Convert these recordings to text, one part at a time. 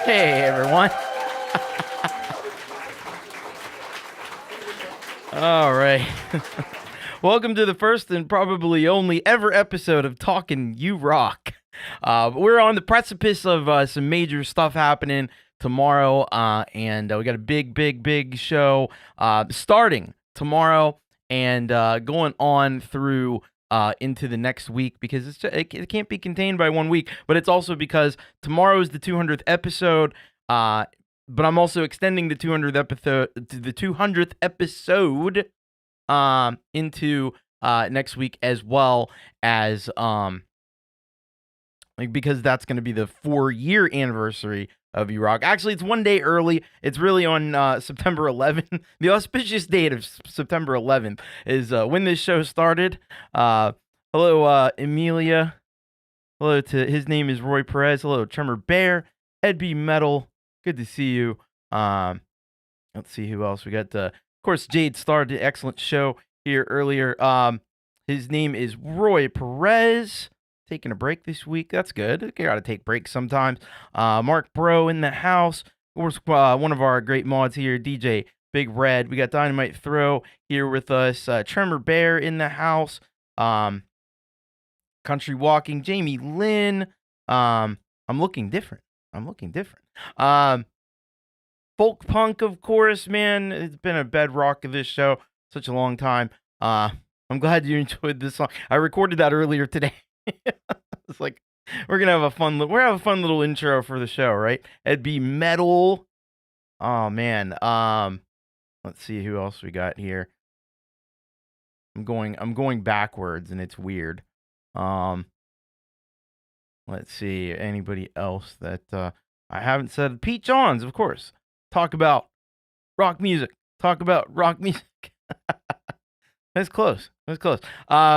Hey, everyone. All right. Welcome to the first and probably only ever episode of Talkin You Rock. We're on the precipice of some major stuff happening tomorrow, and we got a big show starting tomorrow and going on through into the next week because it can't be contained by 1 week, but it's also because tomorrow is the 200th episode. But I'm also extending the 200th episode into next week as well as because that's going to be the 4-year anniversary of U-Rock. Actually, it's 1 day early. It's really on September 11th. The auspicious date of September 11th is when this show started. Hello, Emilia. Hello to his name is Roy Perez. Hello, Tremor Bear, Ed B Metal. Good to see you. Let's see who else we got. Of course, Jade started an excellent show here earlier. His name is Roy Perez. Taking a break this week. That's good. You got to take breaks sometimes. Mark Bro in the house. Of course, one of our great mods here, DJ Big Red. We got Dynamite Throw here with us. Tremor Bear in the house. Country Walking. Jamie Lynn. I'm looking different. Folk punk, of course, man. It's been a bedrock of this show such a long time. I'm glad you enjoyed this song. I recorded that earlier today. It's like we're gonna have a fun little intro for the show, right? It'd be metal. Oh man. Let's see who else we got here. I'm going backwards and it's weird. Let's see, anybody else that I haven't said. Pete Johns, of course. Talk about rock music. That's close. DJ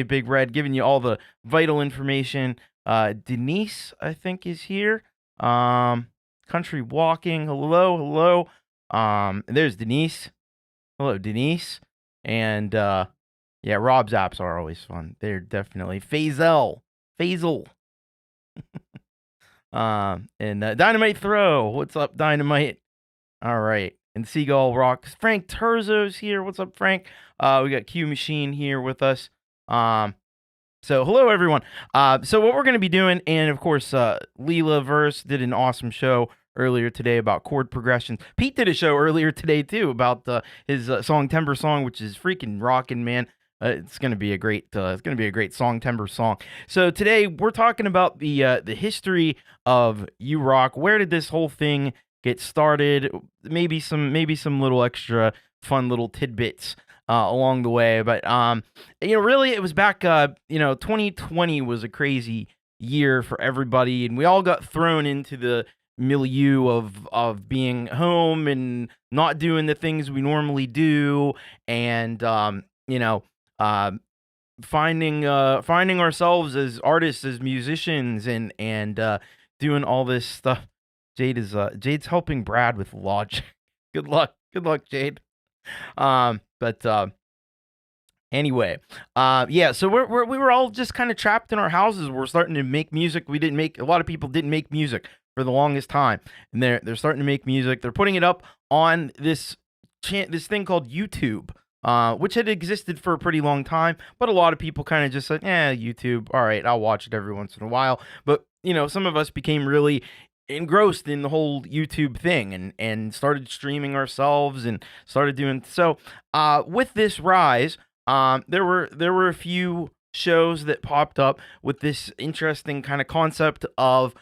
Big Red giving you all the vital information. Denise, I think, is here. Country Walking. Hello. There's Denise. Hello, Denise. And yeah, Rob's apps are always fun. They're definitely Faisal. And Dynamite Throw. What's up, Dynamite? All right. And Seagull Rocks. Frank Terzo's here. What's up, Frank? We got Q Machine here with us. So hello, everyone. So what we're going to be doing, and of course, Leela Verse did an awesome show earlier today about chord progressions. Pete did a show earlier today too about his song Timber Song, which is freaking rocking, man. It's gonna be a great song, Timber Song. So today we're talking about the history of U-Rock. Where did this whole thing get started? Maybe some little extra fun little tidbits along the way. But really it was back. 2020 was a crazy year for everybody, and we all got thrown into the milieu of being home and not doing the things we normally do, and finding ourselves as artists, as musicians, and doing all this stuff. Jade's helping Brad with Logic. Good luck, Jade. Anyway, yeah. So we were all just kind of trapped in our houses. We're starting to make music. A lot of people didn't make music for the longest time, and they're starting to make music. They're putting it up on this thing called YouTube. Which had existed for a pretty long time, but a lot of people kind of just said, YouTube, all right, I'll watch it every once in a while. But, some of us became really engrossed in the whole YouTube thing and started streaming ourselves and started doing so. With this rise, there were a few shows that popped up with this interesting kind of concept of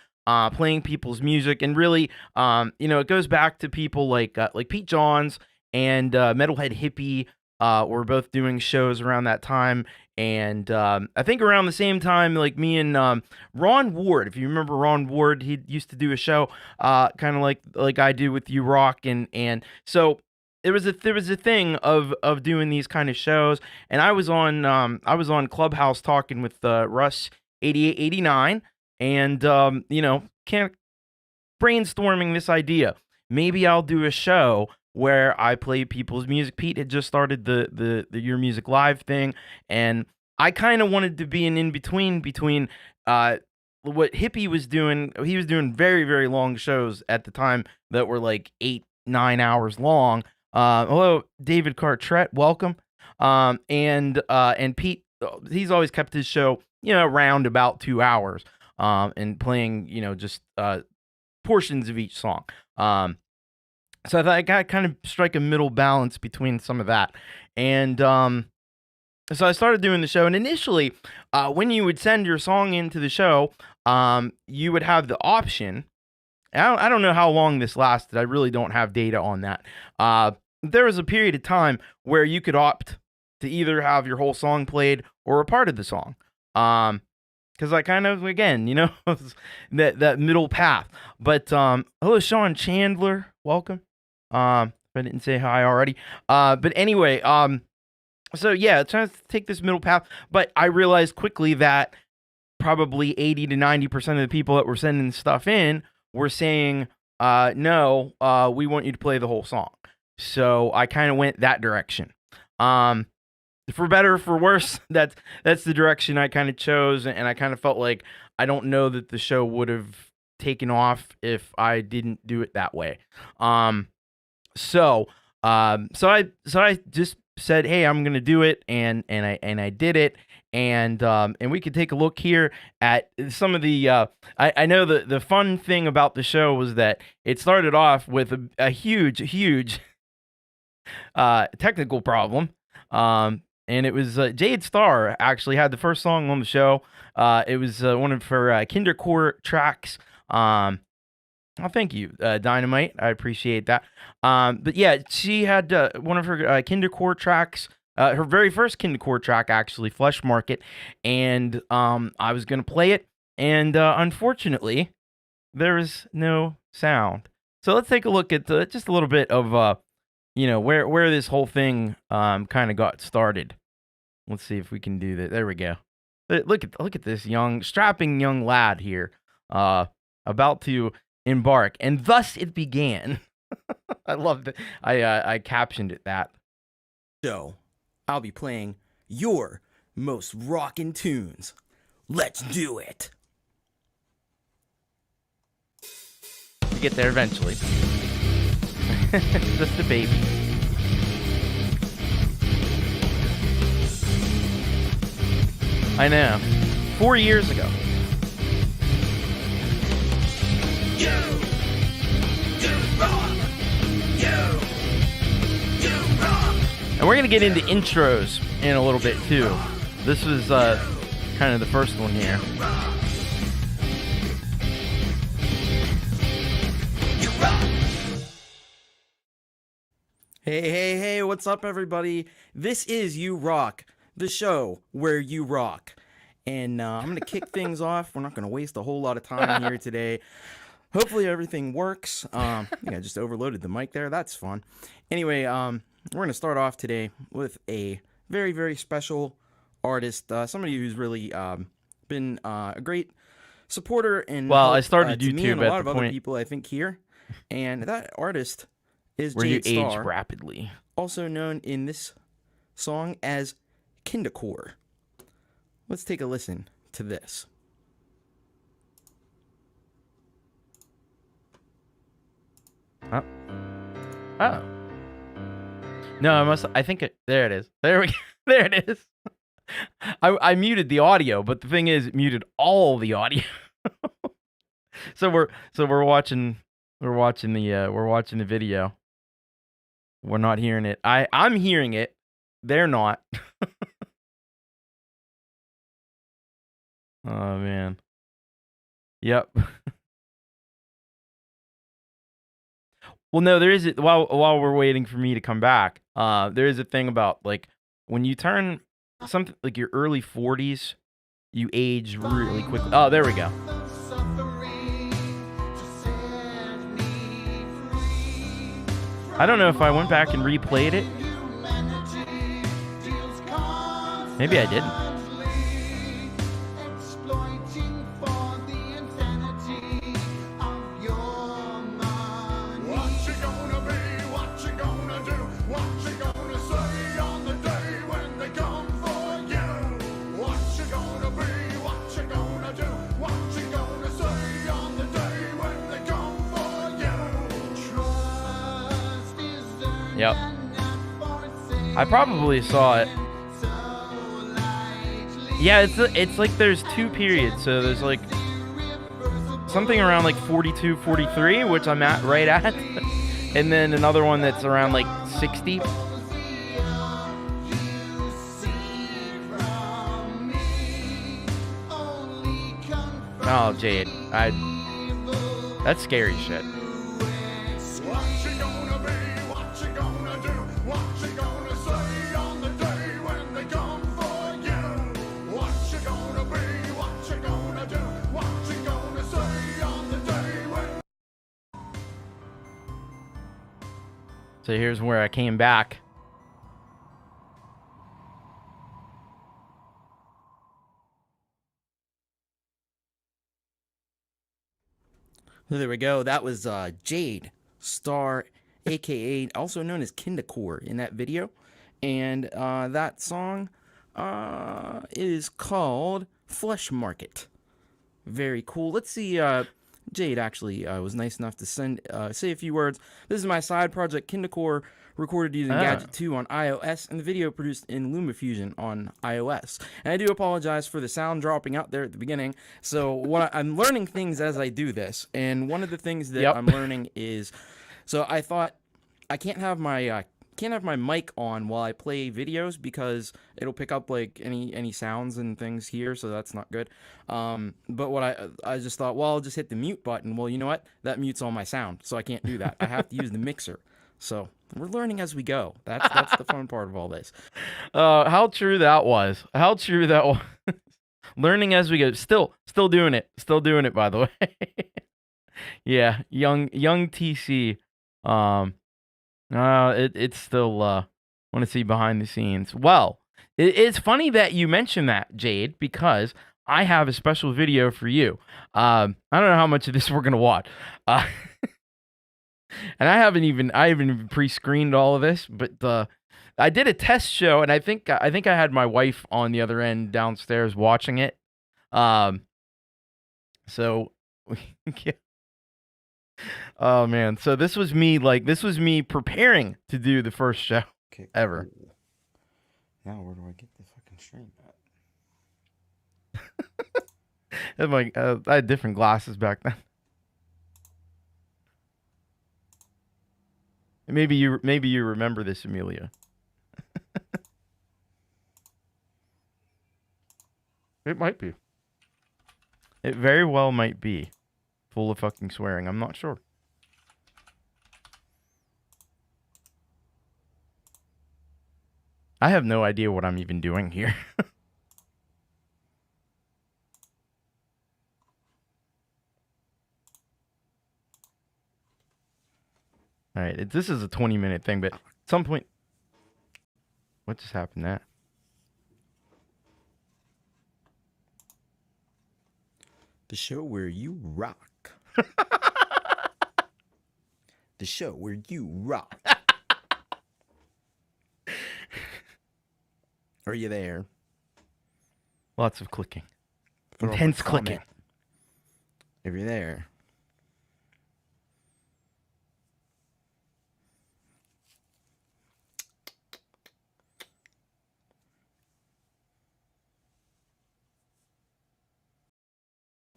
playing people's music, and really, it goes back to people like Pete Johns and Metalhead Hippie. We're both doing shows around that time, and I think around the same time, like me and Ron Ward. If you remember Ron Ward, he used to do a show, kind of like I do with U-Rock, and so there was a thing of doing these kind of shows, and I was on Clubhouse talking with Russ 8889, and kind of brainstorming this idea. Maybe I'll do a show where I play people's music. Pete had just started the Your Music Live thing, and I kind of wanted to be an in-between between what Hippie was doing, he was doing very, very long shows at the time that were like 8, 9 hours long. Hello, David Cartret, welcome. And Pete, he's always kept his show, around about 2 hours, and playing, just portions of each song. So I thought I got kind of strike a middle balance between some of that. And so I started doing the show. And initially, when you would send your song into the show, you would have the option. I don't know how long this lasted. I really don't have data on that. There was a period of time where you could opt to either have your whole song played or a part of the song. Because I kind of, again, that middle path. But hello, Sean Chandler. Welcome. If I didn't say hi already. But anyway, so yeah, trying to take this middle path. But I realized quickly that probably 80 to 90% of the people that were sending stuff in were saying, no, we want you to play the whole song. So I kind of went that direction. For better or for worse, that's the direction I kind of chose, and I kind of felt like I don't know that the show would have taken off if I didn't do it that way. So I just said, hey, I'm gonna do it, and I did it, and we could take a look here at some of the. I know the fun thing about the show was that it started off with a huge technical problem. And it was Jade Starr actually had the first song on the show. It was one of her Kindercore tracks. Oh, thank you, Dynamite. I appreciate that. But yeah, she had one of her Kindercore tracks, her very first Kindercore track, actually, Flesh Market. And I was going to play it. And unfortunately, there was no sound. So let's take a look at just a little bit of where this whole thing kind of got started. Let's see if we can do that. There we go. Look at this strapping young lad here, about to embark, and thus it began. I love that. I captioned it that. So I'll be playing your most rockin' tunes. Let's do it. We'll get there eventually. Just a baby. I know. 4 years ago. You rock. You rock. And we're gonna get into intros in a little bit too. This was kind of the first one here. Hey, what's up, everybody? This is You Rock, the show where you rock. And I'm going to kick things off. We're not going to waste a whole lot of time here today. Hopefully everything works. I think I just overloaded the mic there. That's fun. Anyway, we're going to start off today with a very, very special artist. Somebody who's really been a great supporter and I started to me YouTube and a at lot the of other point people, I think, here. And that artist is where you Jade age Starr, rapidly. also known in this song as Kindercore. Let's take a listen to this. Oh. No, I think there it is. There we go. There it is. I muted the audio, but the thing is, it muted all the audio. So we're watching the video. We're not hearing it. I'm hearing it. They're not. Oh man. Yep. Well, no, there is while we're waiting for me to come back. There is a thing about like when you turn something like your early 40s, you age really quickly. Oh, there we go. I don't know if I went back and replayed it. Maybe I didn't. I probably saw it. Yeah, it's like there's two periods. So there's like something around like 42, 43, which I'm at right at, and then another one that's around like 60. Oh, Jade, that's scary shit. So here's where I came back. So there we go. That was Jade Star, aka also known as Kindacore, in that video, and that song is called Flesh Market. Very cool. Let's see. Jade actually was nice enough to say a few words. This is my side project, Kindacore, recorded using Gadget 2 on iOS, and the video produced in LumaFusion on iOS. And I do apologize for the sound dropping out there at the beginning. So I'm learning things as I do this, and one of the things that I'm learning is, so I thought I can't have my mic on while I play videos because it'll pick up like any sounds and things here, so that's not good. But what I just thought, well, I'll just hit the mute button. Well, you know what? That mutes all my sound, so I can't do that. I have to use the mixer. So we're learning as we go. That's the fun part of all this. How true that was. How true that was. Learning as we go. Still doing it. Still doing it, by the way. Yeah, young TC. It's still want to see behind the scenes. Well, it's funny that you mentioned that, Jade, because I have a special video for you. I don't know how much of this we're gonna watch, and I haven't even pre-screened all of this, but I did a test show, and I think I had my wife on the other end downstairs watching it. So. Yeah. Oh man, so this was me preparing to do the first show ever. Cool. Now where do I get the fucking stream at? I had different glasses back then. Maybe you remember this, Amelia. It might be. It very well might be. Full of fucking swearing. I'm not sure. I have no idea what I'm even doing here. All right, this is a 20-minute thing, but at some point, what just happened there? The show where you rock. The show where you rock. Are you there? Lots of clicking. Throw Intense clicking. If you're there.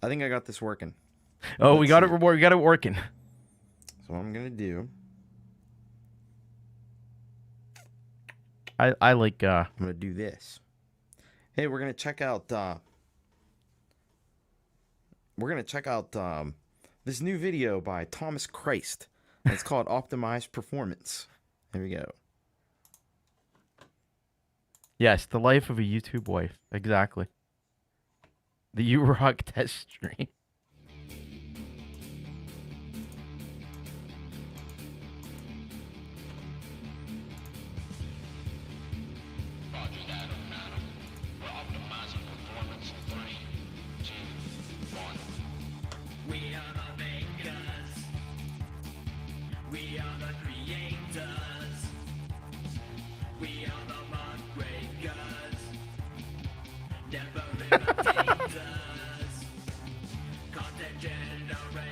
I think I got this working. Oh, we got it working. So what I'm gonna do, I like I'm gonna do this. Hey, we're gonna check out this new video by Thomas Christ. It's called Optimized Performance. Here we go. Yes, the life of a YouTube wife. Exactly. The U-Rock test stream.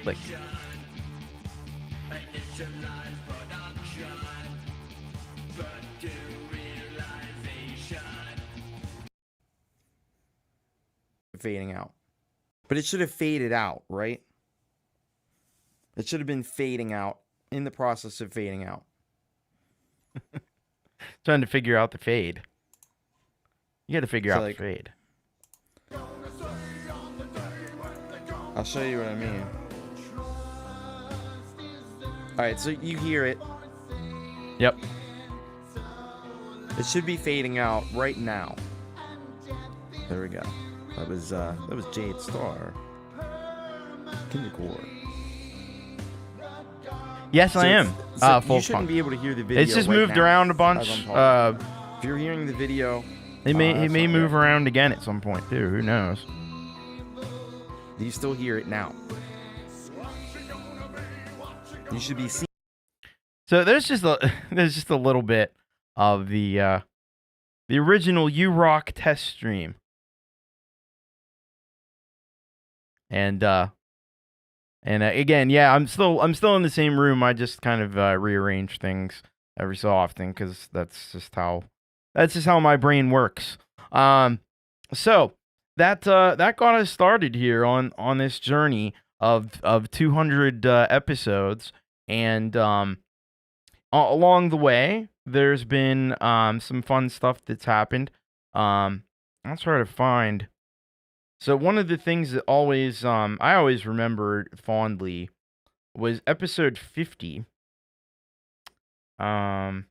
Like, fading out. But it should have faded out, right? It should have been fading out in the process of fading out. Trying to figure out the fade. You got to figure out the fade. I'll show you what I mean. All right, so you hear it. Yep. It should be fading out right now. There we go. That was Jade Star. Kindercore. Yes, I am. You shouldn't be able to hear the video. It's just moved around a bunch. If you're hearing the video, it may move around again at some point too. Who knows? You still hear it now. You should be seeing. So there's just a little bit of the original U-Rock test stream, and again, yeah, I'm still in the same room. I just kind of rearrange things every so often because that's just how my brain works. So that got us started here on this journey of 200 episodes, and along the way, there's been some fun stuff that's happened. I'll try to find. So one of the things that I always remembered fondly was episode 50. And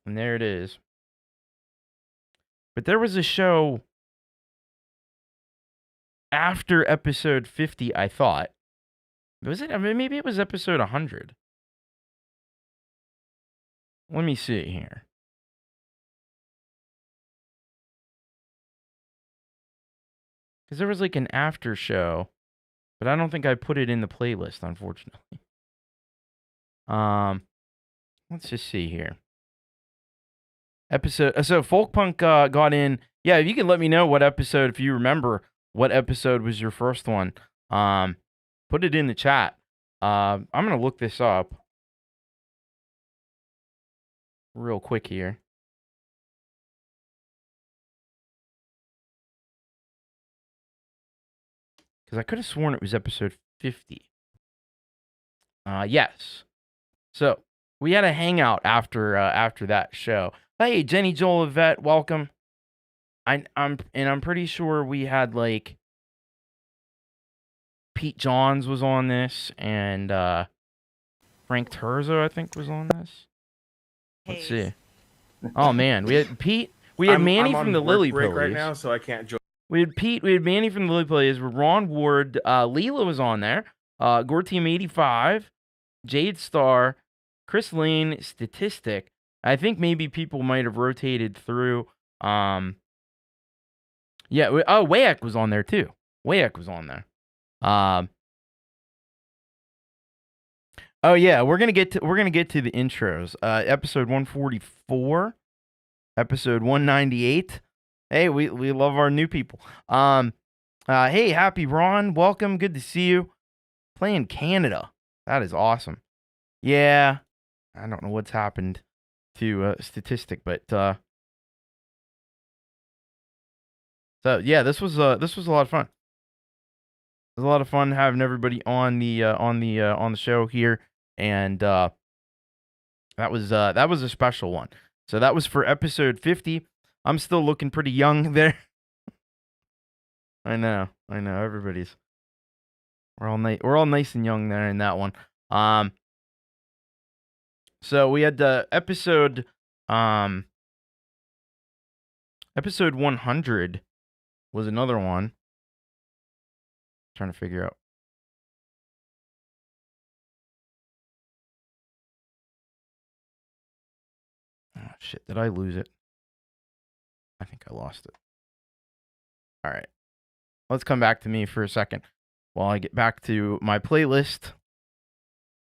there it is. But there was a show after episode 50, I thought. Was it? I mean, maybe it was episode 100. Let me see here. Because there was like an after show, but I don't think I put it in the playlist, unfortunately. Let's just see here. So Folk Punk got in. Yeah, if you can let me know what episode, if you remember what episode was your first one, put it in the chat. I'm gonna look this up real quick here. Because I could have sworn it was episode 50. Yes. So we had a hangout after that show. Hey, Jenny, Joel, Yvette, welcome. I'm pretty sure we had like Pete Johns was on this, and Frank Terzo, I think, was on this. Let's see. Oh man, we had Pete. We had Manny from the Lily Pillies right now, so I can't join. We had Pete. We had Manny from the Lily Pillies. Ron Ward. Leela was on there. Gore Team 85. Jade Star. Chris Lane. Statistic. I think maybe people might have rotated through. Yeah. Wayek was on there too. Wayek was on there. Oh yeah, we're gonna get to the intros. Episode 144. Episode 198. Hey, we love our new people. Hey, happy Ron, welcome, good to see you. Playing Canada, that is awesome. Yeah, I don't know what's happened to Statistic, but so yeah, this was a lot of fun. It was a lot of fun having everybody on the show here, and that was a special one. So that was for episode 50. I'm still looking pretty young there. I know. Everybody's we're all nice and young there in that one. So we had the episode 100 was another one. Trying to figure out. Oh shit, did I lose it? I think I lost it. All right. Let's come back to me for a second while I get back to my playlist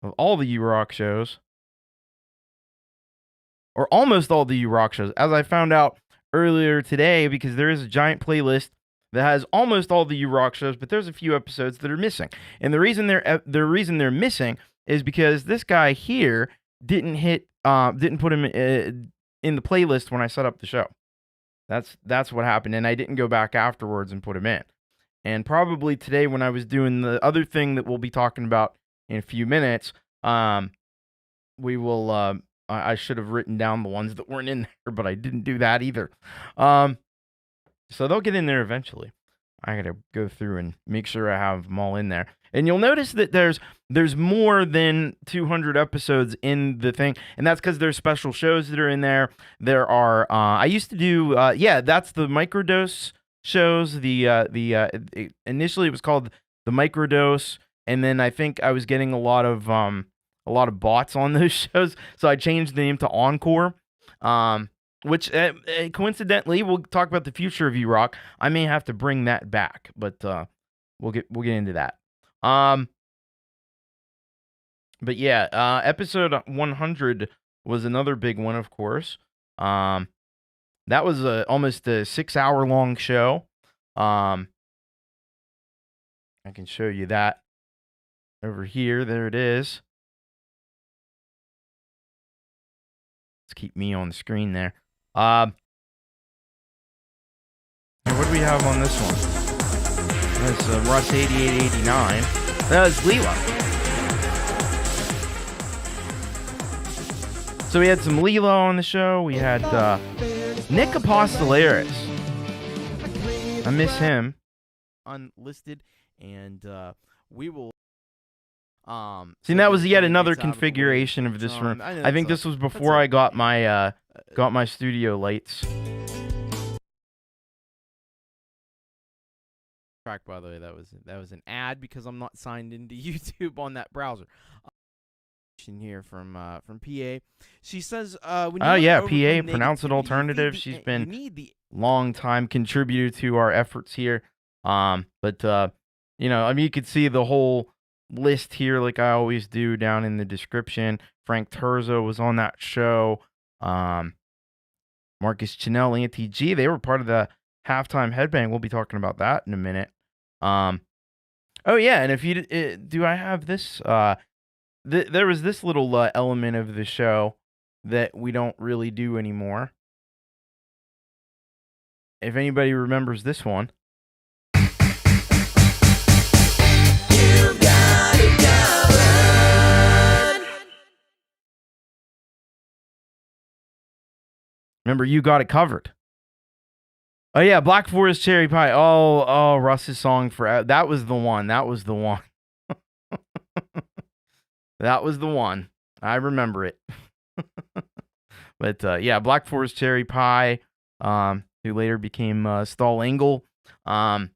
of all the U-Rock shows. Or almost all the U-Rock shows, as I found out earlier today, because there is a giant playlist that has almost all the U-Rock shows, but there's a few episodes that are missing. And the reason they're missing is because this guy here didn't put him in the playlist when I set up the show. That's what happened, and I didn't go back afterwards and put them in. And probably today, when I was doing the other thing that we'll be talking about in a few minutes, we will. I should have written down the ones that weren't in there, but I didn't do that either. So they'll get in there eventually. I gotta go through and make sure I have them all in there. And you'll notice that there's more than 200 episodes in the thing, and that's because there's special shows that are in there. There are I used to do that's the microdose shows. Initially it was called the microdose, and then I think I was getting a lot of bots on those shows, so I changed the name to Encore. Which coincidentally, we'll talk about the future of E-Rock. I may have to bring that back, but we'll get into that. But yeah, episode 100 was another big one, of course. That was almost a 6-hour long show. I can show you that over here. There it is. Let's keep me on the screen there. What do we have on this one? That's Russ 8889. That was Leela. So we had some Leela on the show. We had Nick Apostolaris. I miss him. Unlisted, and we will. See, that was yet another configuration of this room. I think this was before I got my studio lights. Track, by the way, that was an ad because I'm not signed into YouTube on that browser. Here from PA, she says, PA, Pronounced Alternative. She's been long time contributor to our efforts here. But you could see the whole list here, like I always do, down in the description. Frank Terzo was on that show. Marcus Chanel, Auntie G, they were part of the halftime headbang. We'll be talking about that in a minute. Oh yeah, and if you do, I have this. There was this little element of the show that we don't really do anymore. If anybody remembers this one. Remember, You Got It Covered. Oh yeah, Black Forest Cherry Pie. Oh, Russ's song for that was the one. That was the one. That was the one. I remember it. But yeah, Black Forest Cherry Pie, who later became Stahl Engel. So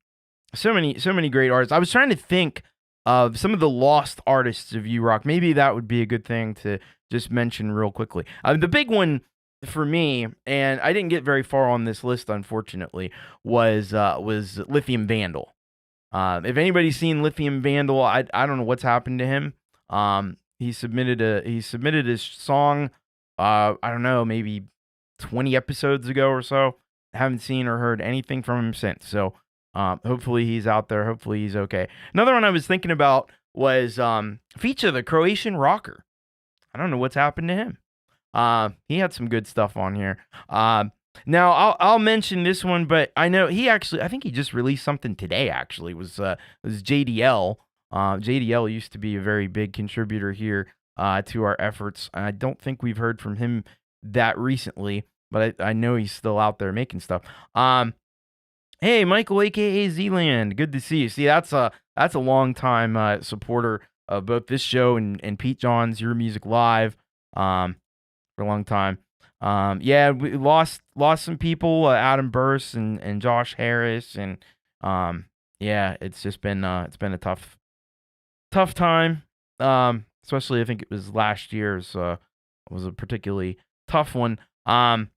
many great artists. I was trying to think of some of the lost artists of U-Rock. Maybe that would be a good thing to just mention real quickly. The big one for me, and I didn't get very far on this list, unfortunately, was Lithium Vandal. If anybody's seen Lithium Vandal, I don't know what's happened to him. He submitted his song, I don't know, maybe 20 episodes ago or so. I haven't seen or heard anything from him since. So hopefully he's out there. Hopefully he's okay. Another one I was thinking about was Feature, the Croatian rocker. I don't know what's happened to him. He had some good stuff on here. Now I'll mention this one, but I know I think he just released something today. Actually, it was JDL. JDL used to be a very big contributor here to our efforts. I don't think we've heard from him that recently, but I know he's still out there making stuff. Hey, Michael, aka Zealand, good to see you. See, that's a long time supporter of both this show and Pete John's Your Music Live for a long time. Yeah, we lost some people, Adam Burse and Josh Harris, and yeah, it's just been a tough time. Especially I think it was last year's was a particularly tough one. And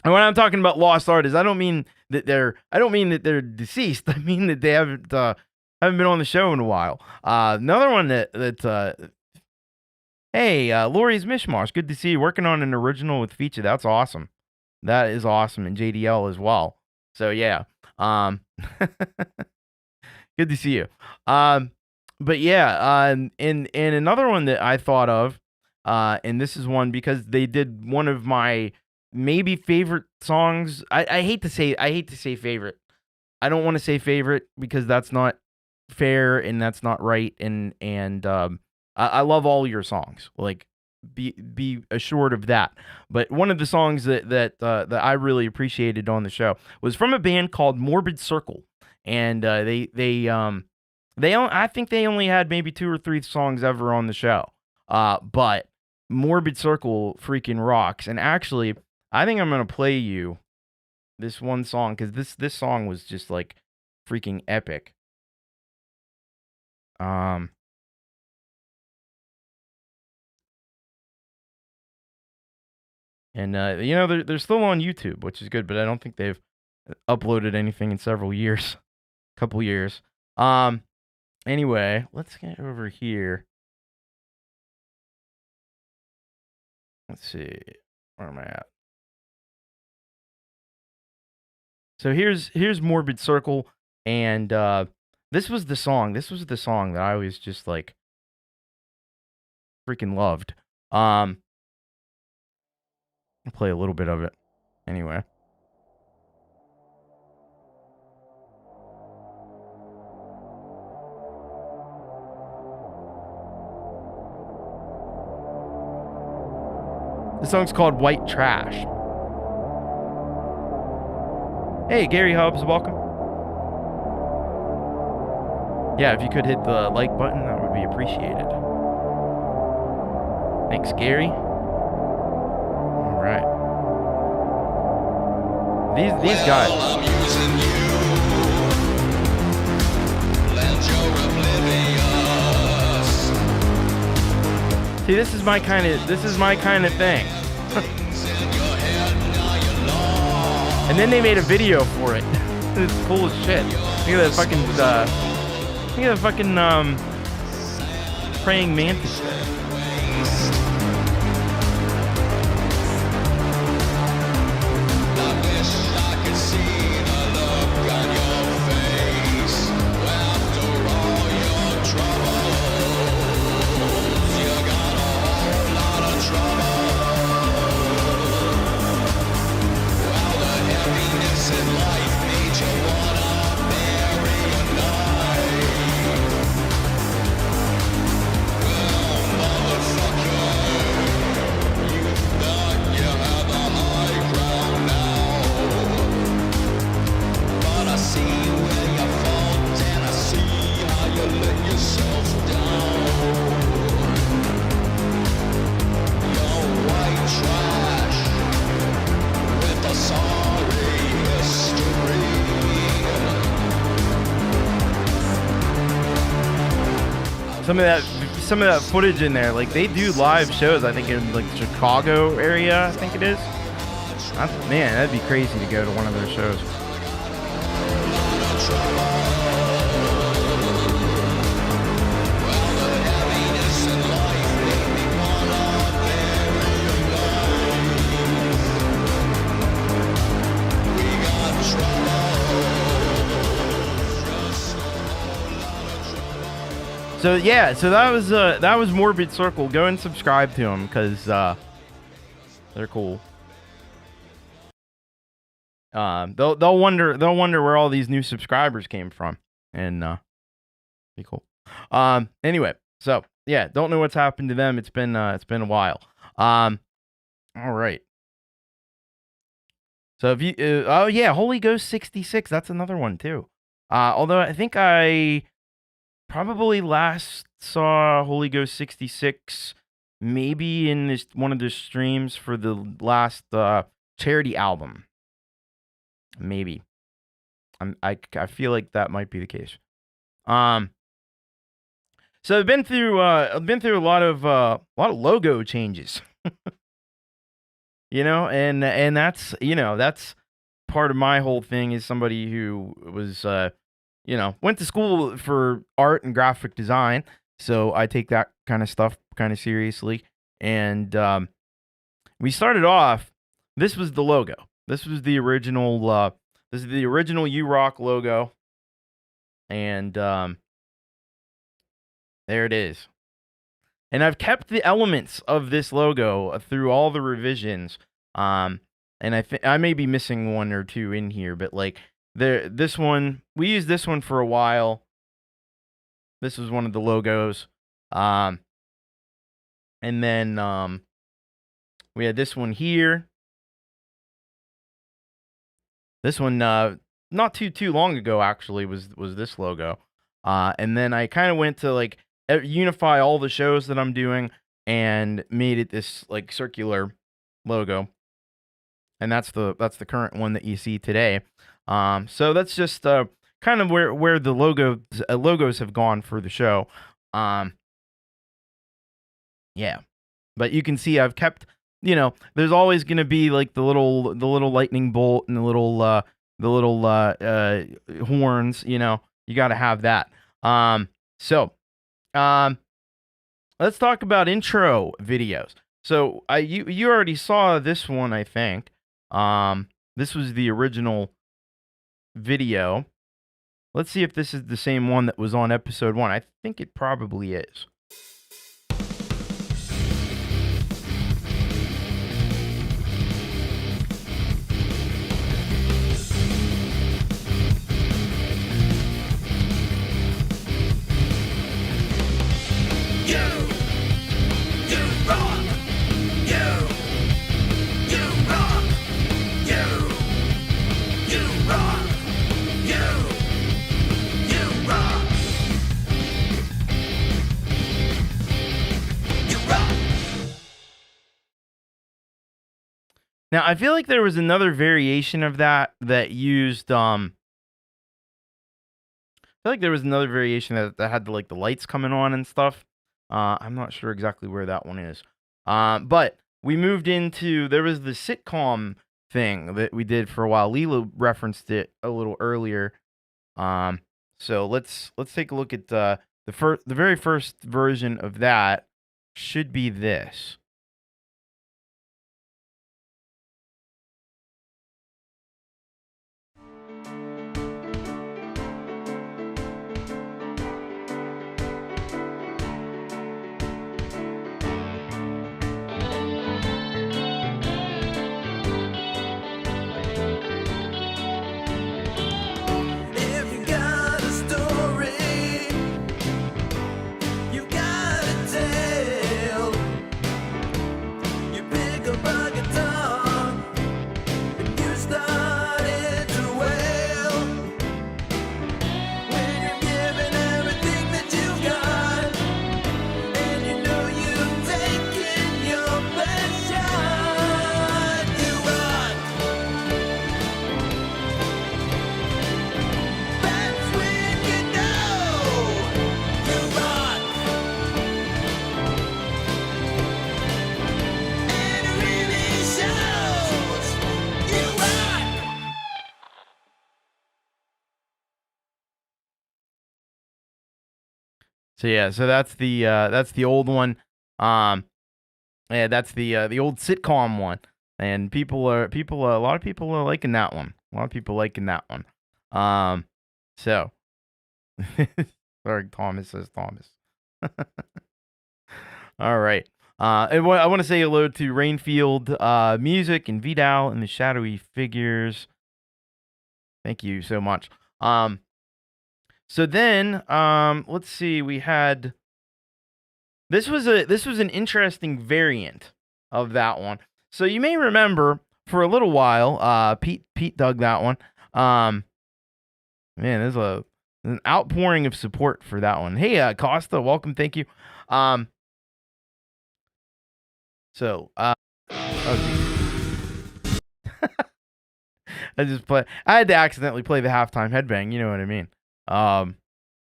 when I'm talking about lost artists, I don't mean that they're deceased. I mean that they haven't been on the show in a while. Another one that hey, Lori's Mishmash, good to see you working on an original with Feature. That's awesome. That is awesome, and JDL as well. So yeah, good to see you. But yeah, and another one that I thought of, and this is one because they did one of my maybe favorite songs. I hate to say favorite. I don't want to say favorite because that's not fair and that's not right. And I love all your songs. Like, be assured of that. But one of the songs that I really appreciated on the show was from a band called Morbid Circle, and I think they only had maybe 2 or 3 songs ever on the show. But Morbid Circle freaking rocks. And actually, I think I'm gonna play you this one song because this song was just like freaking epic. Um, and they're still on YouTube, which is good, but I don't think they've uploaded anything in several years, couple years. Anyway, let's get over here. Let's see, where am I at? So here's Morbid Circle, and this was the song. This was the song that I always just like freaking loved. I'll play a little bit of it. Anyway. The song's called White Trash. Hey, Gary Hubbs, welcome. Yeah, if you could hit the like button, that would be appreciated. Thanks, Gary. All right. These guys. See, this is my kind of thing. And then they made a video for it. It's cool as shit. Look at that fucking praying mantis there. Some of that footage in there, like they do live shows. I think in like Chicago area. I think it is. Man, that'd be crazy to go to one of their shows. So yeah, so that was Morbid Circle. Go and subscribe to them because they're cool. They'll wonder where all these new subscribers came from, and be cool. Anyway, so yeah, don't know what's happened to them. It's been a while. All right. So if you oh yeah, Holy Ghost 66. That's another one too. Although I think I probably last saw Holy Ghost 66 maybe in one of the streams for the last charity album. Maybe. I feel like that might be the case. So I've been through a lot of logo changes. And that's that's part of my whole thing is somebody who was went to school for art and graphic design, so I take that kind of stuff kind of seriously. And we started off. This was the logo. This was the original. This is the original U-Rock logo, and there it is. And I've kept the elements of this logo through all the revisions. and I may be missing one or two in here, but like this one, we used this one for a while. This was one of the logos. And then we had this one here. This one not too long ago actually was this logo. And then I kind of went to like unify all the shows that I'm doing and made it this like circular logo. And that's the current one that you see today. So that's just kind of where the logos have gone for the show. Yeah. But you can see I've kept, there's always going to be like the little lightning bolt and the little horns, you got to have that. So let's talk about intro videos. So you already saw this one, I think. This was the original video. Let's see if this is the same one that was on episode 1. I think it probably is. Now, I feel like there was another variation of that used, I feel like there was another variation that had the lights coming on and stuff. I'm not sure exactly where that one is. But we moved into, there was the sitcom thing that we did for a while. Lila referenced it a little earlier. So let's take a look at the very first version of that should be this. So yeah, so that's the old one. Yeah, that's the old sitcom one, and a lot of people are liking that one. A lot of people liking that one. So sorry, Thomas says Thomas. All right. I want to say hello to Rainfield Music and Vidal and the Shadowy Figures. Thank you so much. So then, let's see. We had this was an interesting variant of that one. So you may remember for a little while, Pete dug that one. Man, there's an outpouring of support for that one. Hey, Costa, welcome. Thank you. So, oh, I had to accidentally play the halftime headbang. You know what I mean?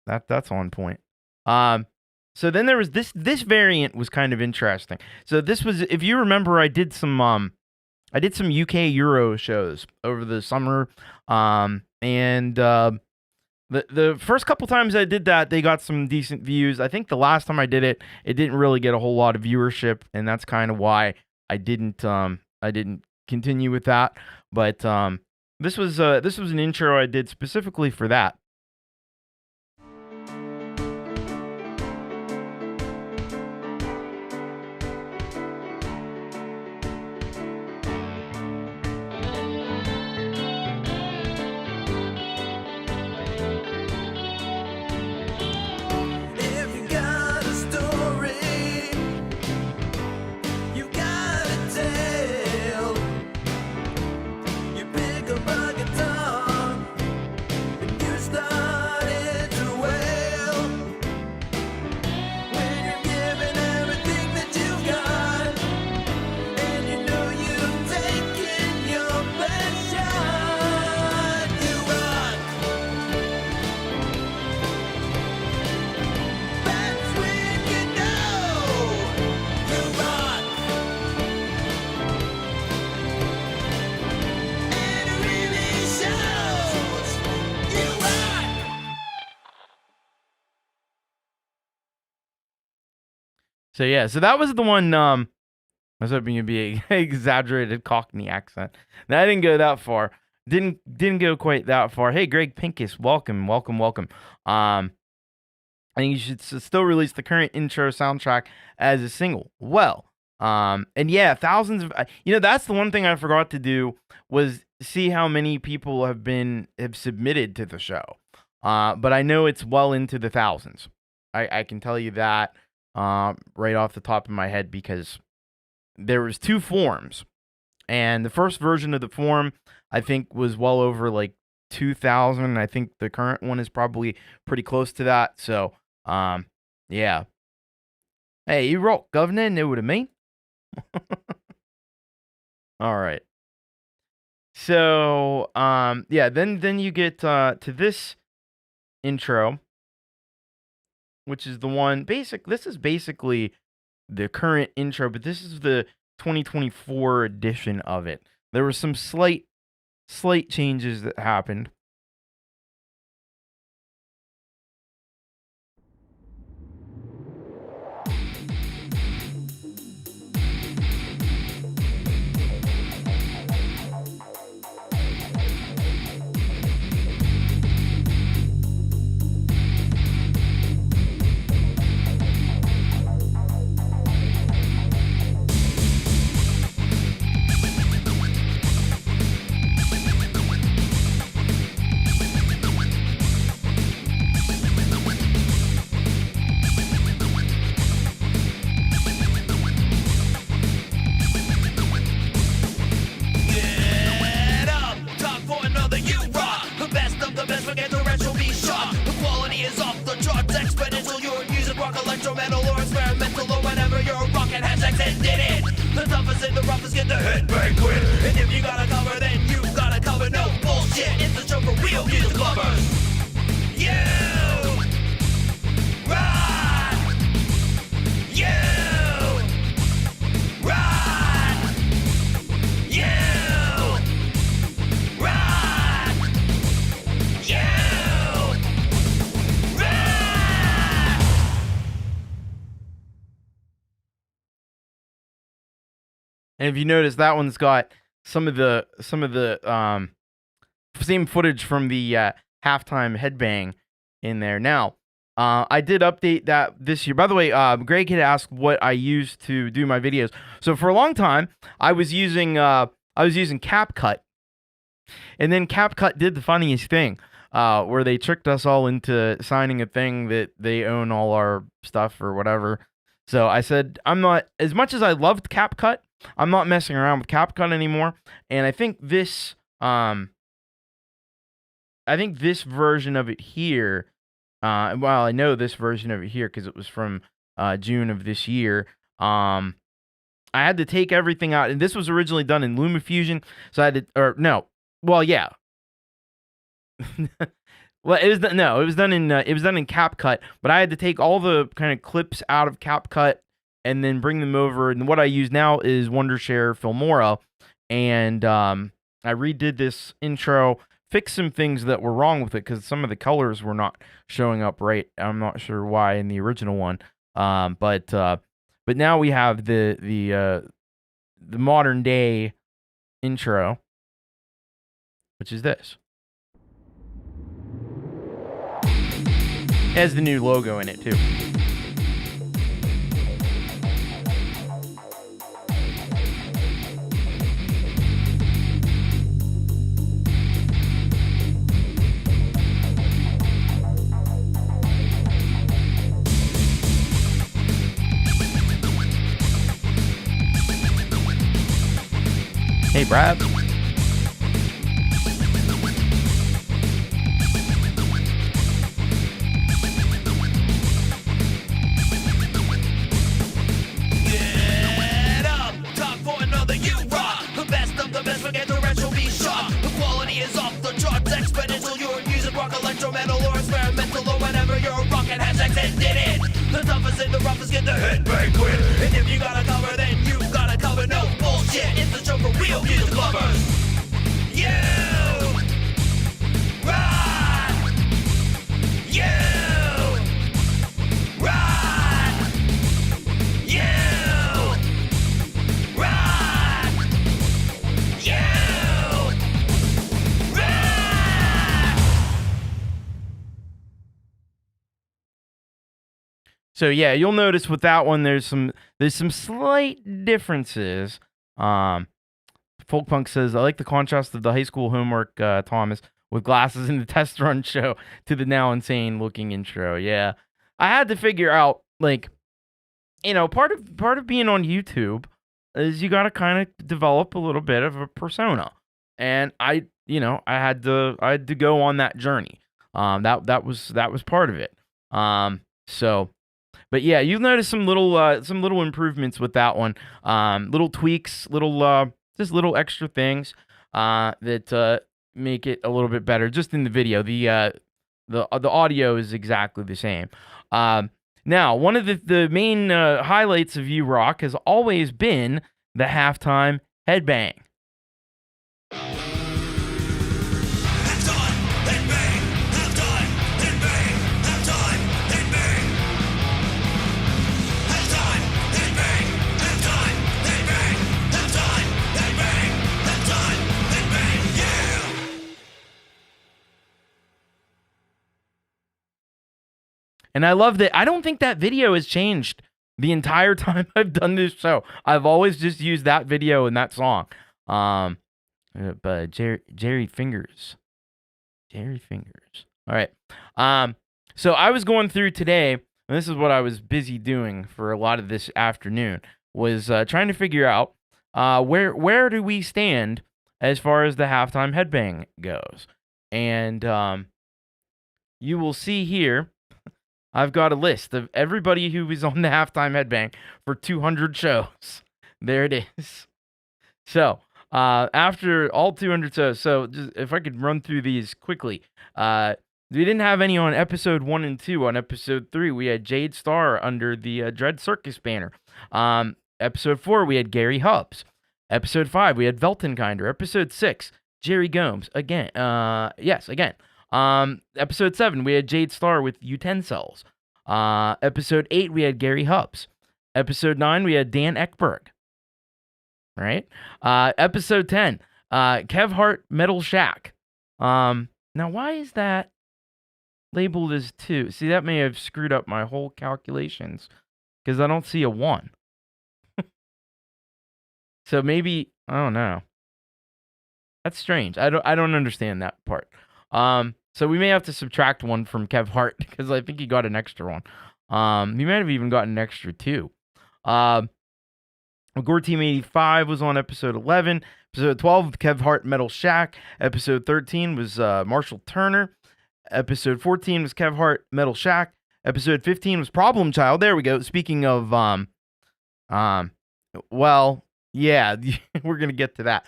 That's on point. So then there was this variant was kind of interesting. So this was, if you remember, I did some UK Euro shows over the summer. And the first couple times I did that, they got some decent views. I think the last time I did it, it didn't really get a whole lot of viewership, and that's kind of why I didn't continue with that. But this was an intro I did specifically for that. So yeah, so that was the one. I was hoping it'd be an exaggerated Cockney accent. That didn't go that far. Didn't go quite that far. Hey, Greg Pincus, welcome. I think you should still release the current intro soundtrack as a single. Well, and yeah, thousands of that's the one thing I forgot to do was see how many people have submitted to the show. But I know it's well into the thousands. I can tell you that right off the top of my head because there was 2 forms, and the first version of the form I think was well over like 2,000. I think the current one is probably pretty close to that. So, yeah. Hey, you rock, governor. Know what I mean? All right. So, yeah. Then you get to this intro, which is the one basic. This is basically the current intro, but this is the 2024 edition of it. There were some slight changes that happened. And if you notice, that one's got some of the same footage from the halftime headbang in there. Now, I did update that this year. By the way, Greg had asked what I used to do my videos. So for a long time, I was using CapCut, and then CapCut did the funniest thing, where they tricked us all into signing a thing that they own all our stuff or whatever. So I said, I'm not, as much as I loved CapCut, I'm not messing around with CapCut anymore. And I think this version of it here, well, I know this version of it here because it was from June of this year. I had to take everything out, and this was originally done in LumaFusion, so I had to, or no, well, yeah. Well, it was done in CapCut, but I had to take all the kind of clips out of CapCut and then bring them over. And what I use now is Wondershare Filmora, and I redid this intro, fixed some things that were wrong with it because some of the colors were not showing up right. I'm not sure why in the original one, but now we have the modern day intro, which is this. It has the new logo in it too. Hey, Brad. Get up, time for another you rock. The best of the best, forget the retro be shot. The quality is off the charts, exponential. Your music, rock, electro, metal, or experimental, or whatever you're rocking. Hashtags and did it. The toughest and the roughest get the headbang quit. And if you gotta cover, then you gotta cover. No bullshit, it's the show for real music lovers. You ride. You ride. So yeah, you'll notice with that one there's some slight differences. Folk Punk says, I like the contrast of the high school homework, Thomas, with glasses in the test run show to the now insane looking intro. Yeah. I had to figure out, like, part of being on YouTube is you got to kind of develop a little bit of a persona. And I had to go on that journey. That was part of it. But yeah, you'll notice some little improvements with that one. Little tweaks, just little extra things that make it a little bit better. Just in the video, the audio is exactly the same. Now, one of the main highlights of You Rock has always been the halftime headbang. And I love that. I don't think that video has changed the entire time I've done this show. I've always just used that video and that song. But Jerry Fingers. Jerry Fingers. All right. So I was going through today, and this is what I was busy doing for a lot of this afternoon, was trying to figure out where do we stand as far as the halftime headbang goes. And you will see here, I've got a list of everybody who was on the halftime headbang for 200 shows. There it is. So, after all 200 shows, so just, if I could run through these quickly. We didn't have any on episode 1 and 2. On episode 3, we had Jade Starr under the Dread Circus banner. Episode 4, we had Gary Hubbs. Episode 5, we had Veltenkinder. Episode 6, Jerry Gomes. Again. Episode 7, we had Jade Starr with Utensils. Episode 8, we had Gary Hubbs. Episode 9, we had Dan Ekberg. Right? Episode 10, Kev Hart Metal Shack. Now, why is that labeled as 2? See, that may have screwed up my whole calculations because I don't see a 1. So maybe, I don't know. That's strange. I don't understand that part. So we may have to subtract 1 from Kev Hart because I think he got an extra one. He might have even gotten an extra 2. Gore Team 85 was on episode 11. Episode 12, Kev Hart Metal Shack. Episode 13 was Marshall Turner. Episode 14 was Kev Hart Metal Shack. Episode 15 was Problem Child. There we go. Speaking of, well, yeah, we're going to get to that.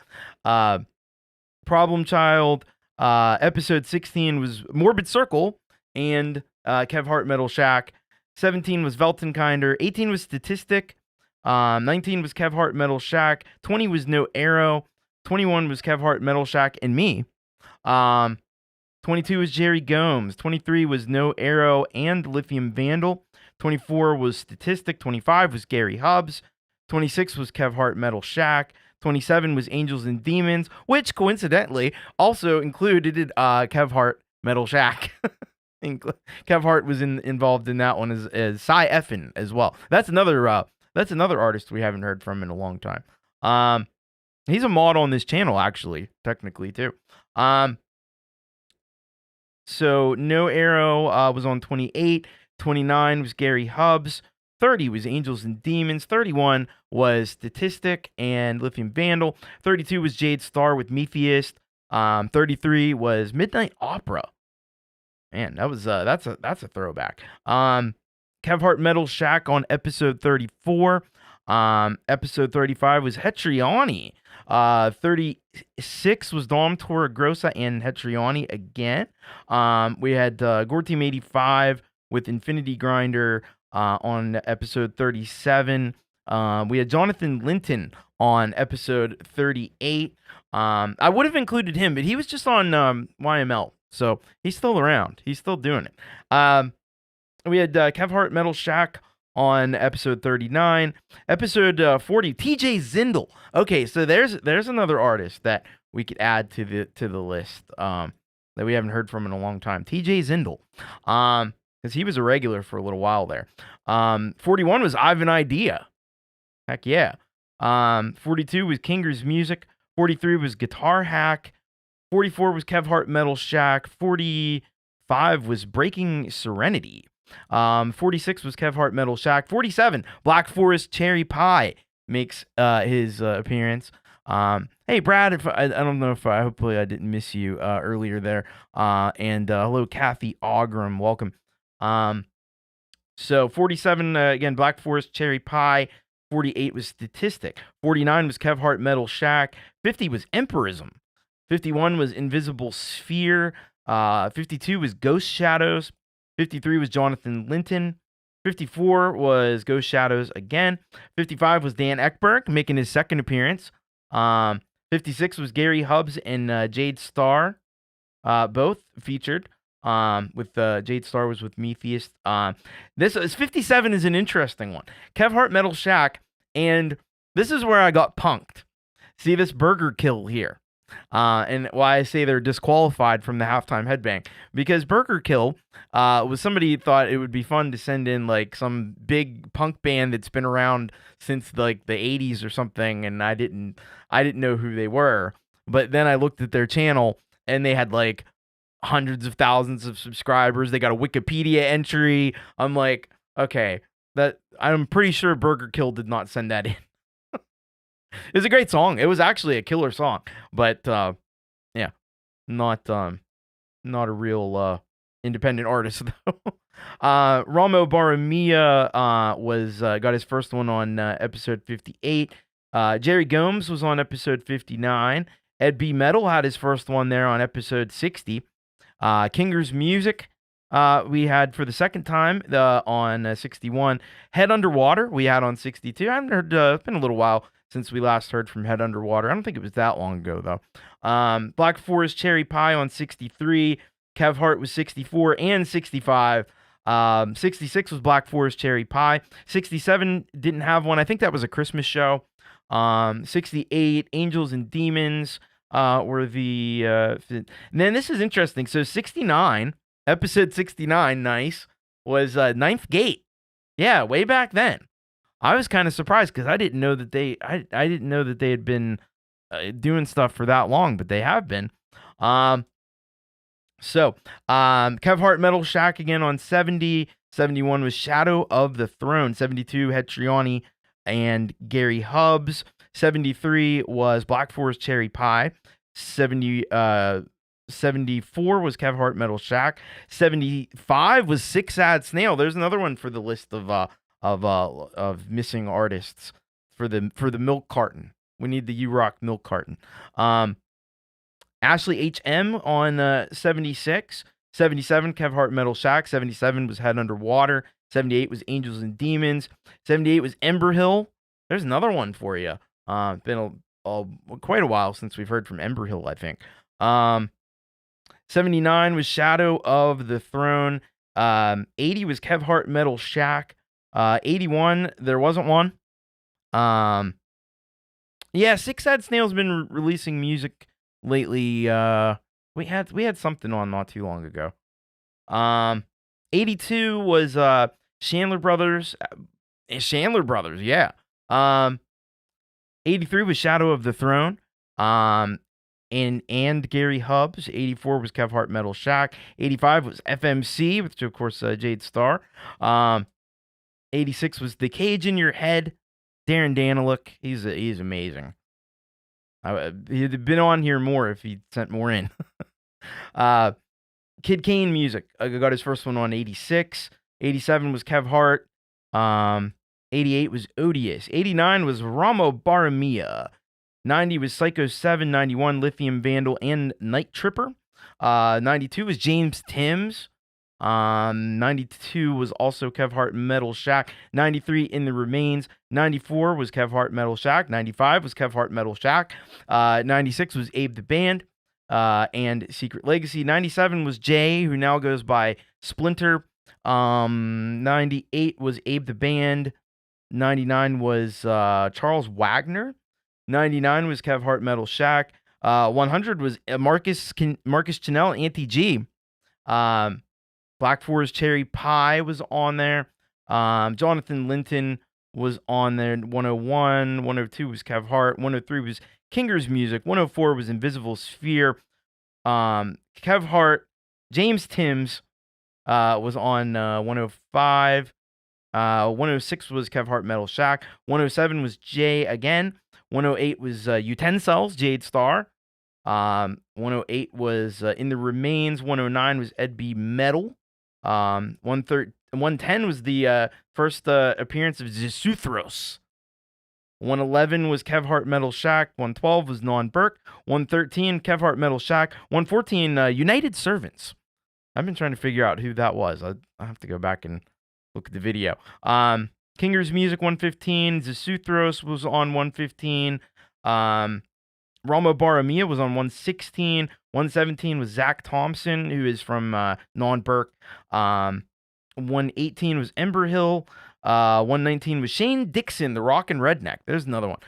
Problem Child. Episode 16 was Morbid Circle and Kev Hart Metal Shack. 17 was Veltenkinder. 18 was Statistic. 19 was Kev Hart Metal Shack. 20 was No Arrow. 21 was Kev Hart Metal Shack and me. 22 was Jerry Gomes. 23 was No Arrow and Lithium Vandal. 24 was Statistic. 25 was Gary Hubbs. 26 was Kev Hart Metal Shack. 27 was Angels and Demons, which coincidentally also included Kev Hart Metal Shack. Kev Hart was involved in that one as Cy Effin as well. That's another artist we haven't heard from in a long time. He's a mod on this channel, actually, technically too. So No Arrow was on 28. 29 was Gary Hubbs. 30 was Angels and Demons. 31 was Statistic and Lithium Vandal. 32 was Jade Starr with Metheist. 33 was Midnight Opera. Man, that's a throwback. Kev Hart Metal Shack on episode 34. Episode 35 was Hetriani. 36 was Dom Torregrossa and Hetriani again. We had Gore Team 85 with Infinity Grinder on episode 37. We had Jonathan Linton on episode 38. I would have included him, but he was just on YML, so he's still around. He's still doing it. We had Kev Hart Metal Shack on episode 39. Episode 40, TJ Zindel. Okay, so there's another artist that we could add to the list that we haven't heard from in a long time. TJ Zindel. because he was a regular for a little while there. 41 was Ivan Idea. Heck yeah. 42 was Kinger's Music. 43 was Guitar Hack. 44 was Kev Hart Metal Shack. 45 was Breaking Serenity. 46 was Kev Hart Metal Shack. 47, Black Forest Cherry Pie makes his appearance. Hey Brad, if I don't know if hopefully I didn't miss you earlier there. And hello Kathy Augram, welcome. So 47 again, Black Forest Cherry Pie. 48 was Statistic. 49 was Kev Hart Metal Shack. 50 was Empirism. 51 was Invisible Sphere. 52 was Ghost Shadows. 53 was Jonathan Linton. 54 was Ghost Shadows again. 55 was Dan Ekberg making his second appearance. 56 was Gary Hubbs and Jade Starr, both featured. With Jade Starr was with Metheist. This is 57 is an interesting one. Kev Hart Metal Shack, and this is where I got punked. See this burger kill here. And why I say they're disqualified from the halftime headbang, because Burger Kill was somebody thought it would be fun to send in like some big punk band that's been around since like the 80s or something, and I didn't know who they were. But then I looked at their channel and they had like hundreds of thousands of subscribers. They got a Wikipedia entry. I'm like, okay, that I'm pretty sure Burger Kill did not send that in. It was a great song. It was actually a killer song, but yeah, not a real independent artist though. Ramo Baramia was got his first one on episode 58. Jerry Gomes was on episode 59. Ed B. Metal had his first one there on episode 60. Kinger's Music we had for the second time on 61. Head Underwater we had on 62. I haven't heard. It's been a little while since we last heard from Head Underwater. I don't think it was that long ago, though. Black Forest Cherry Pie on 63. Kev Hart was 64 and 65. 66 was Black Forest Cherry Pie. 67 didn't have one. I think that was a Christmas show. 68, Angels and Demons were the... and then this is interesting. So 69, episode 69, nice, was Ninth Gate. Yeah, way back then. I was kind of surprised because I didn't know that they had been doing stuff for that long, but they have been. Kev Hart Metal Shack again on 70. 71 was Shadow of the Throne. 72 had Triani and Gary Hubbs. 73 was Black Forest Cherry Pie. 74 was Kev Hart Metal Shack. 75 was Six Sad Snail. There's another one for the list of missing artists for the milk carton. We need the U-Rock milk carton. Ashley H.M. on 76. 77, Kev Hart Metal Shack. 77 was Head Underwater. 78 was Angels and Demons. 78 was Ember Hill. There's another one for you. Been quite a while since we've heard from Ember Hill, I think. 79 was Shadow of the Throne. 80 was Kev Hart Metal Shack. 81, there wasn't one. Yeah, Six Sad Snail's been releasing music lately. We had something on not too long ago. 82 was Chandler Brothers. Chandler Brothers, yeah. 83 was Shadow of the Throne. And Gary Hubbs. 84 was Kev Hart Metal Shack. 85 was FMC, which of course Jade Starr. 86 was The Cage in Your Head. Darren Daniluk. He's amazing. He'd been on here more if he sent more in. Kid Kane Music. Got his first one on 86. 87 was Kev Hart. 88 was Odious. 89 was Ramo Baramia. 90 was Psycho 7. 91 Lithium Vandal and Night Tripper. 92 was James Timms. 92 was also Kev Hart Metal Shack. 93 In the Remains. 94 was Kev Hart Metal Shack. 95 was Kev Hart Metal Shack. 96 was Abe the Band and Secret Legacy. 97 was Jay, who now goes by Splinter. 98 was Abe the Band. 99 was Charles Wagner. 99 was Kev Hart Metal Shack. 100 was Marcus Chanel, Auntie G. Black Forest Cherry Pie was on there. Jonathan Linton was on there. 101, 102 was Kev Hart. 103 was Kinger's Music. 104 was Invisible Sphere. Kev Hart, James Timms was on 105. 106 was Kev Hart Metal Shack. 107 was Jay again. 108 was Utensils, Jade Star. 108 was In the Remains. 109 was Ed B. Metal. 110 was the first appearance of Zisuthros. 111 was Kev Hart Metal Shack. 112 was Non Burke. 113 Kev Hart Metal Shack. 114 United Servants. I've been trying to figure out who that was. I have to go back and look at the video. Kinger's Music 115. Zisuthros was on 115. Rama Baramia was on 116. 117 was Zach Thompson, who is from Non Burke. 118 was Ember Hill. 119 was Shane Dixon, the Rockin' Redneck. There's another one.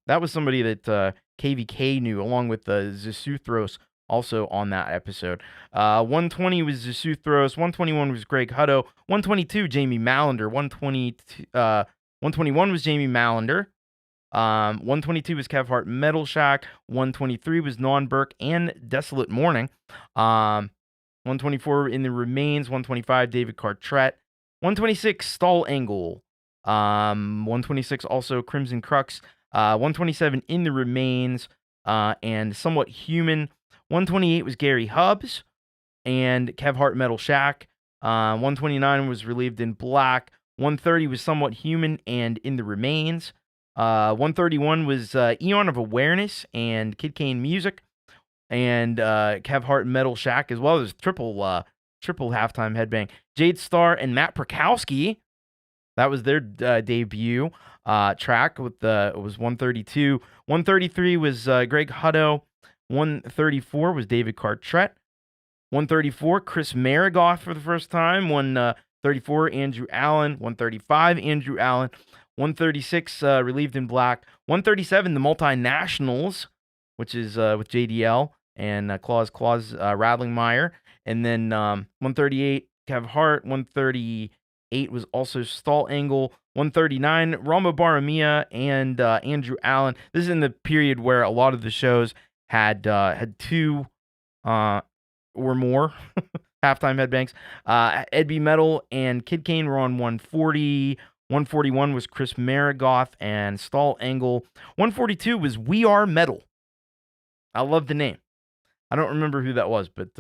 That was somebody that KVK knew, along with Zisuthros, also on that episode. 120 was Zisuthros. 121 was Greg Hutto. 122, Jamie Mallender. 121 was Jamie Mallender. 122 was Kev Hart Metal Shack. 123 was Non Burke and Desolate Morning. 124 In the Remains. 125 David Cartrett. 126 Stall Angle. 126 also Crimson Crux. 127 In the Remains and Somewhat Human. 128 was Gary Hubbs and Kev Hart Metal Shack. 129 was Relieved in Black. 130 was Somewhat Human and In the Remains. 131 was Eon of Awareness and Kid Kane Music. And Kev Hart Metal Shack as well. There's triple halftime headbang. Jade Star and Matt Prokowski. That was their debut track. It was 132. 133 was Greg Hutto. 134 was David Cartrett. 134 Chris Marigoth for the first time. 134 Andrew Allen. 135 Andrew Allen. 136 Relieved in Black. 137 the Multinationals, which is with JDL and Claus Radlingmeyer. And then 138, Kev Hart. 138 was also Stall Angle. 139, Rama Baramia and Andrew Allen. This is in the period where a lot of the shows had two or more halftime headbangs. Ed B. Metal and Kid Kane were on 140. 141 was Chris Marigoth and Stall Angle. 142 was We Are Metal. I love the name. I don't remember who that was, but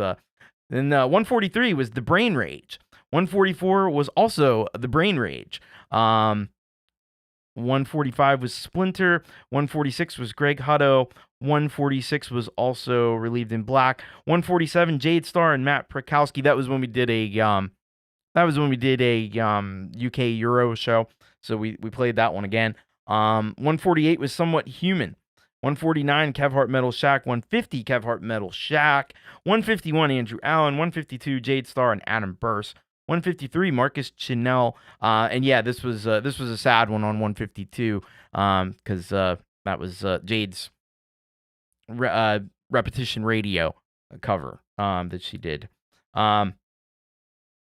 then 143 was The Brain Rage. 144 was also The Brain Rage. 145 was Splinter. 146 was Greg Hutto. 146 was also Relieved in Black. 147 Jade Star and Matt Prokowski. That was when we did a UK Euro show. So we played that one again. 148 was Somewhat Human. 149 Kev Hart Metal Shack. 150 Kev Hart Metal Shack. 151 Andrew Allen. 152 Jade Star and Adam Burse. 153 Marcus Chinell. And yeah, this was a sad one on 152 because that was Jade's Repetition Radio cover that she did. And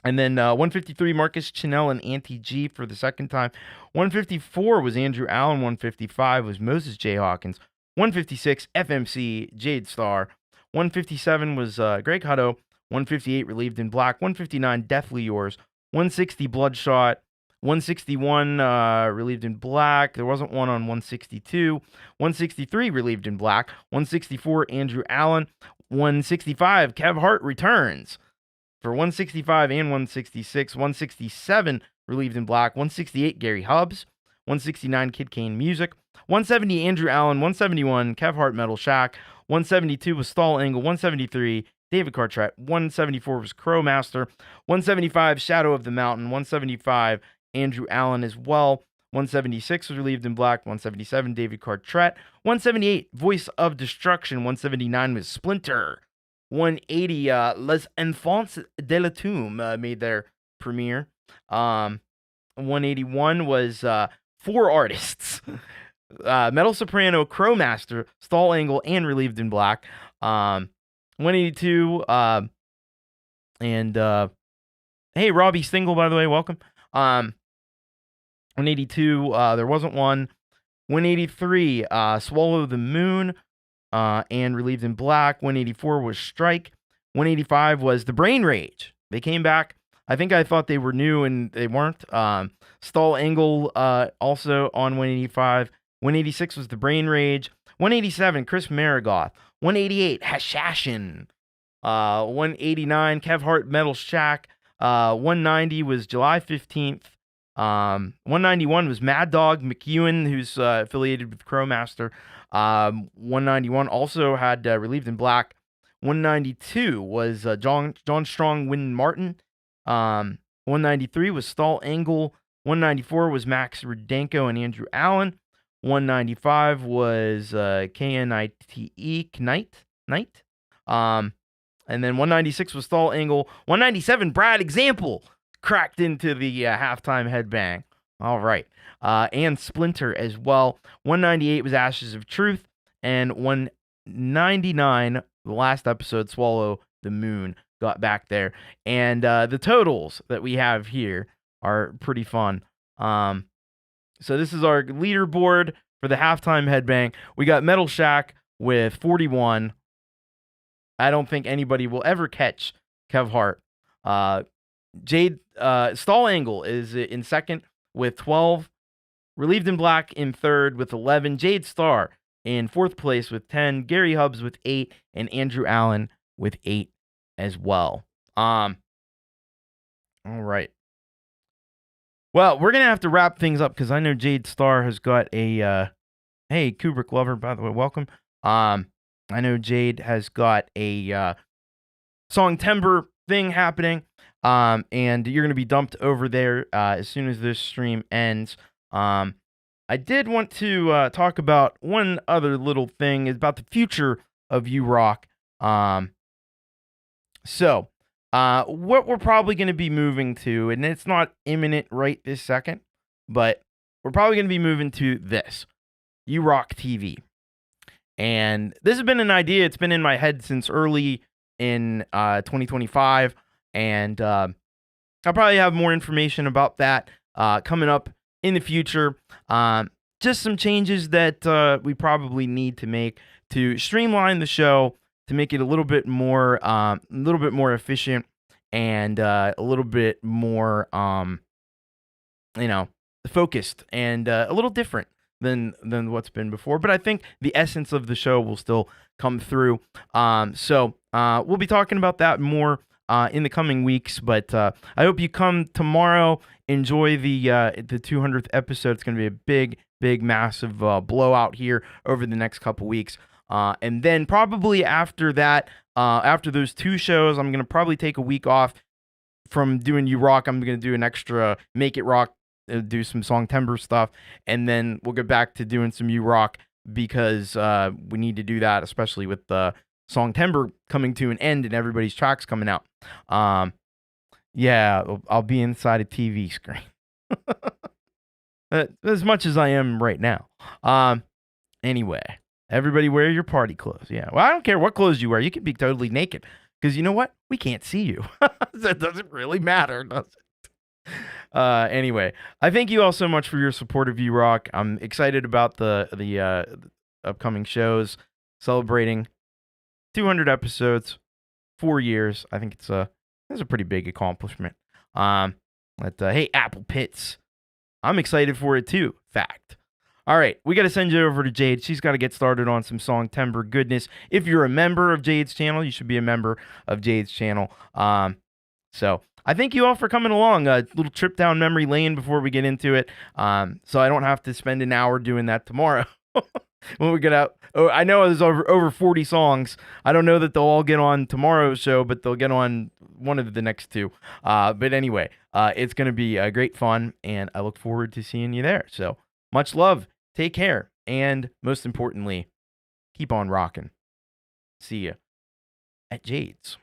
then 153 Marcus Chinell and Auntie G for the second time. 154 was Andrew Allen. 155 was Moses J. Hawkins. 156 FMC Jade Star. 157 was Greg Hutto. 158 Relieved in Black. 159 Deathly Yours. 160 Bloodshot. 161 Relieved in Black. There wasn't one on 162. 163 Relieved in Black. 164 Andrew Allen. 165 Kev Hart returns for 165 and 166. 167 Relieved in Black. 168 Gary Hubbs. 169 Kid Kane Music. 170 Andrew Allen. 171 Kev Hart Metal Shack. 172 was Stall Angle. 173 David Cartrett. 174 was Crowmaster. 175 Shadow of the Mountain. 175 Andrew Allen as well. 176 was Relieved in Black. 177 David Cartrett. 178 Voice of Destruction. 179 was Splinter. 180 Les Enfants de la Tombe made their premiere. 181 was 4 artists. Metal Soprano, Crowmaster, Stall Angle, and Relieved in Black. 182 and Hey, Robbie Stingle, by the way, welcome. 182, there wasn't one. 183, Swallow the Moon, and Relieved in Black. 184 was Strike. 185 was The Brain Rage. They came back. I think I thought they were new and they weren't. Stall Angle, also on 185. 186 was The Brain Rage. 187, Chris Marigoth. 188, Hashashin. 189, Kev Hart, Metal Shack. 190 was July 15th. 191 was Mad Dog McEwen, who's affiliated with Crowmaster. 191 also had Relieved in Black. 192 was John Strong, Win Martin. 193 was Stall Angle. 194 was Max Rudenko and Andrew Allen. 195 was KNITE, Knight. And then 196 was Stall Angle. 197, Brad Example cracked into the halftime headbang. All right. And Splinter as well. 198 was Ashes of Truth. And 199, the last episode, Swallow the Moon, got back there. And the totals that we have here are pretty fun. So this is our leaderboard for the halftime headbang. We got Metal Shack with 41. I don't think anybody will ever catch Kev Hart. Jade Stall Angle is in second with 12. Relieved in Black in third with 11. Jade Star in fourth place with 10. Gary Hubbs with 8. And Andrew Allen with 8 as well. All right. Well, we're going to have to wrap things up because I know Jade Star has got a... hey, Kubrick Lover, by the way, welcome. I know Jade has got a Songtember thing happening, and you're going to be dumped over there as soon as this stream ends. I did want to talk about one other little thing about the future of U-Rock. So, what we're probably going to be moving to, and it's not imminent right this second, but we're probably going to be moving to this, U-Rock TV. And this has been an idea. It's been in my head since early in 2025. And I'll probably have more information about that coming up in the future. Just some changes that we probably need to make to streamline the show, to make it a little bit more efficient and a little bit more, focused and a little different than what's been before. But I think the essence of the show will still come through. So we'll be talking about that more in the coming weeks. But I hope you come tomorrow. Enjoy the 200th episode. It's going to be a big, massive blowout here over the next couple weeks. And then probably after that, after those two shows, I'm going to probably take a week off from doing U-Rock. I'm going to do an extra Make It Rock, do some Songtember stuff, and then we'll get back to doing some U-Rock because we need to do that, especially with the Songtember coming to an end and everybody's tracks coming out. Yeah, I'll be inside a TV screen. As much as I am right now. Anyway, everybody wear your party clothes. Yeah, well, I don't care what clothes you wear. You can be totally naked because you know what? We can't see you. That doesn't really matter, does it? Anyway, I thank you all so much for your support of U-Rock. I'm excited about the upcoming shows, celebrating 200 episodes, 4 years. I think it's a pretty big accomplishment. Hey, Apple Pits, I'm excited for it too. Fact. All right, we got to send you over to Jade. She's got to get started on some Songtember goodness. If you're a member of Jade's channel, you should be a member of Jade's channel. So I thank you all for coming along. A little trip down memory lane before we get into it. So I don't have to spend an hour doing that tomorrow when we get out. Oh, I know there's over 40 songs. I don't know that they'll all get on tomorrow's show, but they'll get on one of the next two. But anyway, it's going to be great fun, and I look forward to seeing you there. So much love. Take care. And most importantly, keep on rocking. See ya at Jade's.